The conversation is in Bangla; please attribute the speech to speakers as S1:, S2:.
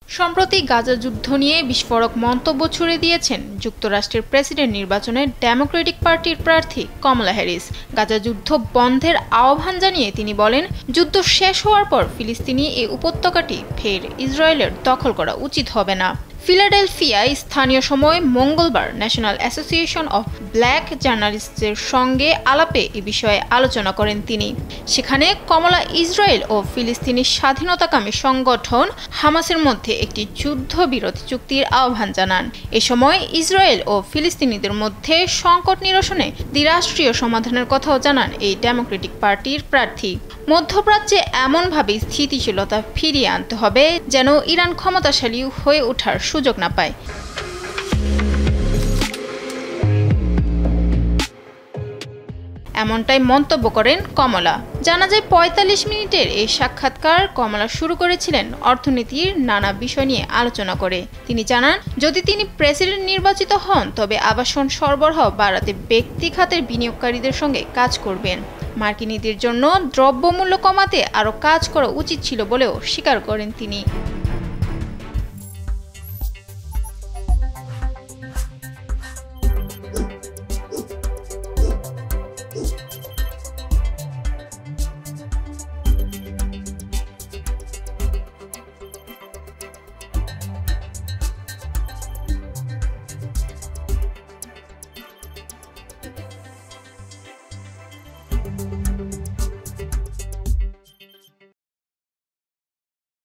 S1: সম্প্রতি গাজা যুদ্ধ নিয়ে বিস্ফোরক মন্তব্য ছুড়ে দিয়েছেন যুক্তরাষ্ট্রের প্রেসিডেন্ট নির্বাচনে ডেমোক্রেটিক পার্টির প্রার্থী কমলা হ্যারিস। গাজা যুদ্ধ বন্ধের আহ্বান জানিয়ে তিনি বলেন, যুদ্ধ শেষ হওয়ার পর ফিলিস্তিনি এই উপত্যকাটি ফের ইসরায়েলের দখল করা উচিত হবে না। ফিলাডেলফিয়ায় স্থানীয় সময় মঙ্গলবার ন্যাশনাল অ্যাসোসিয়েশন অফ ব্ল্যাক জার্নালিস্টদের সঙ্গে আলাপে এ বিষয়ে আলোচনা করেন তিনি। সেখানে কমলা ইসরায়েল ও ফিলিস্তিনি স্বাধীনতাকামী সংগঠন হামাসের মধ্যে একটি যুদ্ধবিরতি চুক্তির আহ্বান জানান। এ সময় ইসরায়েল ও ফিলিস্তিনিদের মধ্যে সংকট নিরসনে দ্বিরাষ্ট্রীয় সমাধানের কথাও জানান এই ডেমোক্রেটিক পার্টির প্রার্থী। মধ্যপ্রাচ্যে এমনভাবে স্থিতিশীলতা ফিরিয়ে আনতে হবে যেন ইরান ক্ষমতাশালী হয়ে ওঠার সুযোগ না পায়। এমনটাই মন্তব্য করেন কমলা। জানা যায় ৪৫ মিনিটের এই সাক্ষাৎকার কমলা শুরু করেছিলেন অর্থনীতির নানা বিষয় নিয়ে আলোচনা করে। তিনি জানান, যদি তিনি প্রেসিডেন্ট নির্বাচিত হন তবে আবাসন সরবরাহ বাড়াতে ব্যক্তি খাতের বিনিয়োগকারীদের সঙ্গে কাজ করবেন। মার্কিনীদের জন্য দ্রব্যমূল্য কমাতে আরও কাজ করা উচিত ছিল বলেও স্বীকার করেন তিনি।